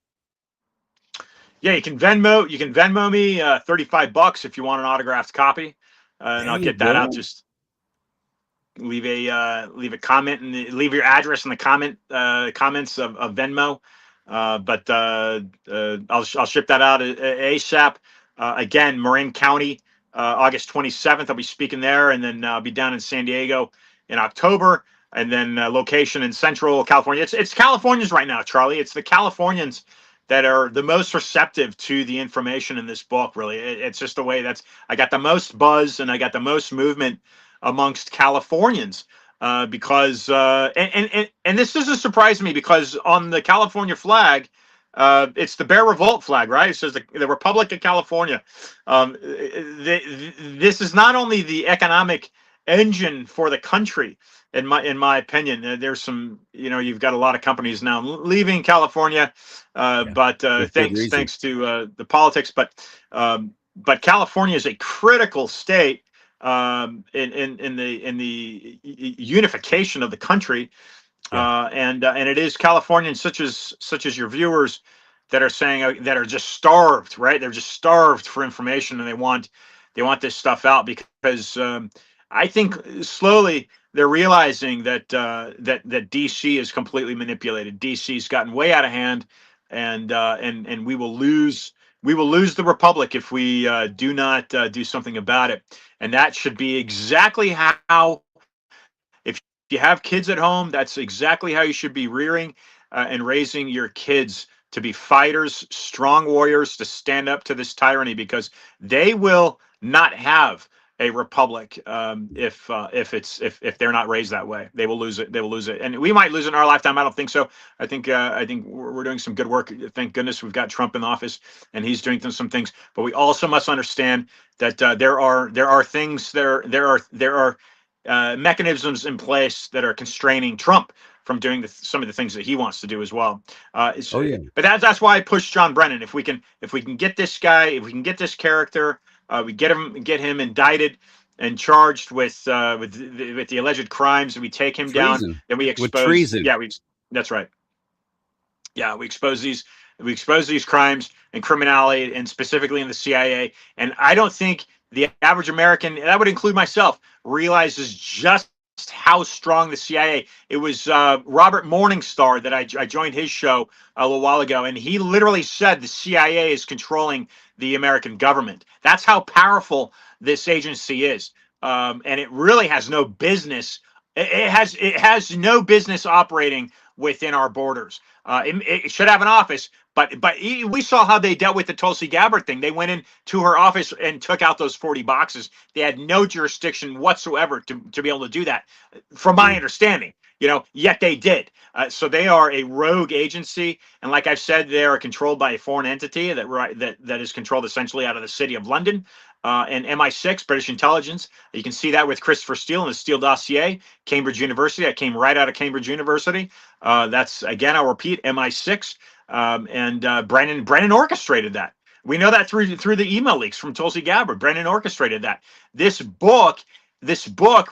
yeah, you can Venmo me $35 if you want an autographed copy, and There I'll you get that out. go. Just leave a comment and leave your address in the comments of Venmo. But I'll ship that out ASAP. Again, Marin County, August 27th. I'll be speaking there, and then I'll be down in San Diego in October, and then location in Central California. It's Californians right now, Charlie. It's the Californians that are the most receptive to the information in this book. Really, it's just the way I got the most buzz and I got the most movement amongst Californians, because and this doesn't surprise me, because on the California flag, it's the Bear Revolt flag, right? It says the Republic of California. This is not only the economic engine for the country, in my opinion. There's some, you've got a lot of companies now leaving California, but thanks to the politics. But California is a critical state in the unification of the country, and it is Californians such as your viewers that are saying, that are just starved, right? They're just starved for information, and they want this stuff out, because I think slowly they're realizing that DC is completely manipulated. DC's gotten way out of hand, and we will lose the republic if we do not do something about it. And that should be exactly how, if you have kids at home, that's exactly how you should be rearing and raising your kids, to be fighters, strong warriors, to stand up to this tyranny, because they will not have a republic if they're not raised that way. They will lose it, and we might lose it in our lifetime. I don't think so. I think we're doing some good work. Thank goodness we've got Trump in office, and he's doing some things. But we also must understand that there are things, there are mechanisms in place that are constraining Trump from doing some of the things that he wants to do as well. But that's why I push John Brennan. If we can get this guy, if we can get this character, we get him indicted and charged with the alleged crimes, and we take him Treason. down, and we expose. With treason. Yeah, that's right. Yeah, we expose these crimes and criminality, and specifically in the CIA. And I don't think the average American, that would include myself, realizes just how strong the CIA. It was Robert Morningstar that I joined his show a little while ago, and he literally said the CIA is controlling the American government. That's how powerful this agency is, and it really has no business. It has no business operating within our borders. It should have an office, but we saw how they dealt with the Tulsi Gabbard thing. They went into her office and took out those 40 boxes. They had no jurisdiction whatsoever to be able to do that, from my understanding. Yet they did. So they are a rogue agency, and like I've said, they are controlled by a foreign entity that is controlled essentially out of the city of London. And MI6, British intelligence. You can see that with Christopher Steele and the Steele dossier, Cambridge University. I came right out of Cambridge University. That's, again, I'll repeat, MI6. And Brennan orchestrated that. We know that through the email leaks from Tulsi Gabbard. Brennan orchestrated that. This book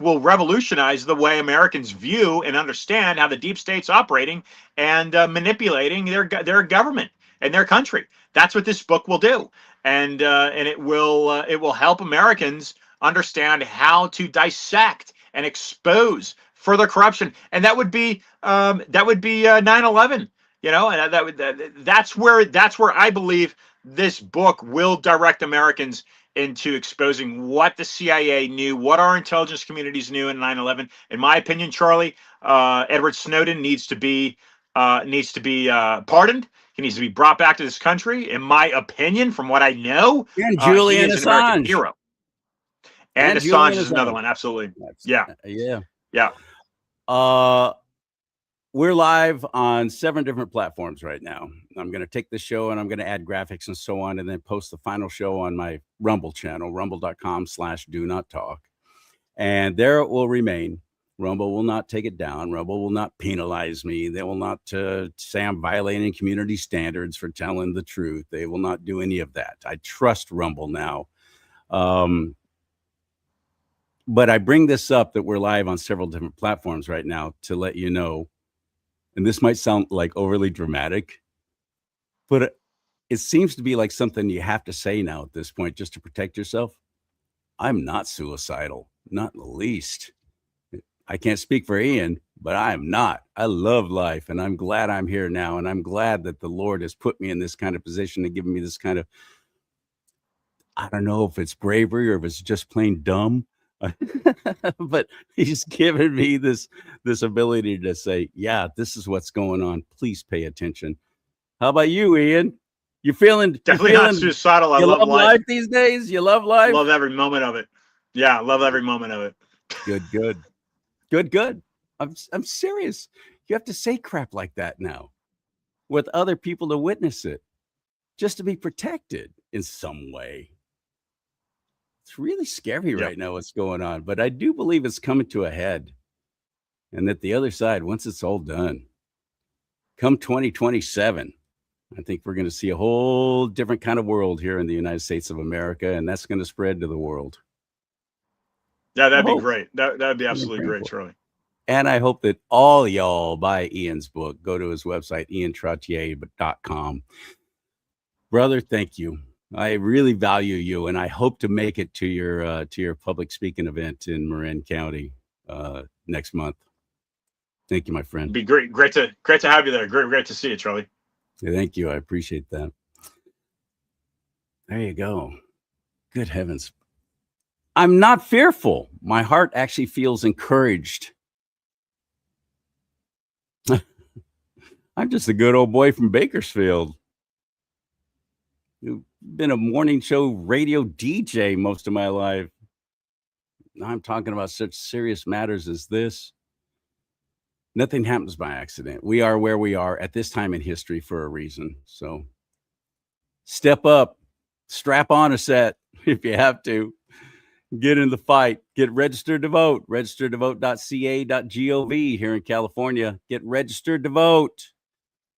will revolutionize the way Americans view and understand how the deep state's operating and manipulating their government and their country. That's what this book will do, and it will help Americans understand how to dissect and expose further corruption. And that would be 9/11. And that's where I believe this book will direct Americans into exposing what the CIA knew, what our intelligence communities knew in 9/11. In my opinion, Charlie, Edward Snowden needs to be pardoned. He needs to be brought back to this country. In my opinion, from what I know, And he Julian is an American Assange. hero. And Assange Julian is another Assange. one. Absolutely. That's- Yeah. Yeah. We're live on 7 different platforms right now. I'm going to take this show and I'm going to add graphics and so on, and then post the final show on my Rumble channel, rumble.com/do-not-talk. And there it will remain. Rumble will not take it down. Rumble will not penalize me. They will not say I'm violating community standards for telling the truth. They will not do any of that. I trust Rumble now. But I bring this up that we're live on several different platforms right now to let you know, and this might sound like overly dramatic, but it seems to be like something you have to say now at this point just to protect yourself. I'm not suicidal, not in the least. I can't speak for Ian, but I am not. I love life, and I'm glad I'm here now, and I'm glad that the Lord has put me in this kind of position and given me this kind of, I don't know if it's bravery or if it's just plain dumb, but he's given me this ability to say, yeah, this is what's going on. Please pay attention. How about you, Ian? You feeling Definitely not suicidal. I love life these days. You love life. Love every moment of it. Yeah, love every moment of it. Good. I'm serious. You have to say crap like that now with other people to witness it, just to be protected in some way. It's really scary right now what's going on, but I do believe it's coming to a head, and that the other side, once it's all done, come 2027, I think we're going to see a whole different kind of world here in the United States of America, and that's going to spread to the world. Yeah, that'd be great. That'd be absolutely great, Charlie. And I hope that all y'all buy Ian's book. Go to his website, iantrottier.com. Brother, thank you. I really value you, and I hope to make it to your public speaking event in Marin County next month. Thank you, my friend. It'd be great to have you there. Great to see you, Charlie. Thank you. I appreciate that. There you go. Good heavens. I'm not fearful. My heart actually feels encouraged. I'm just a good old boy from Bakersfield. You've been a morning show radio DJ most of my life. Now I'm talking about such serious matters as this. Nothing happens by accident. We are where we are at this time in history for a reason. So step up, strap on a set if you have to. Get in the fight. Get registered to vote. Register to vote.ca.gov here in California. Get registered to vote.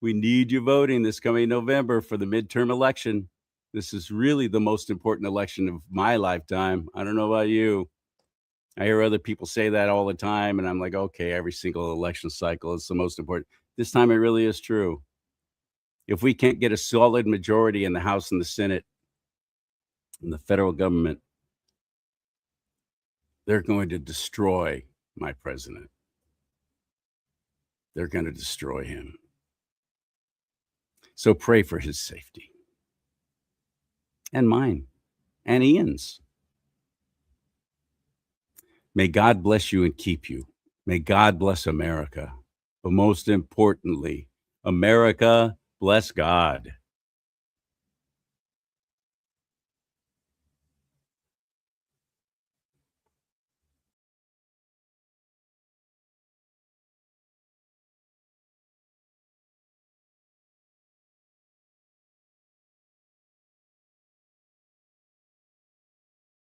We need you voting this coming November for the midterm election. This is really the most important election of my lifetime. I don't know about you. I hear other people say that all the time, and I'm like, okay, every single election cycle is the most important. This time it really is true. If we can't get a solid majority in the House and the Senate and the federal government, they're going to destroy my president. They're going to destroy him. So pray for his safety. And mine. And Ian's. May God bless you and keep you. May God bless America. But most importantly, America, bless God.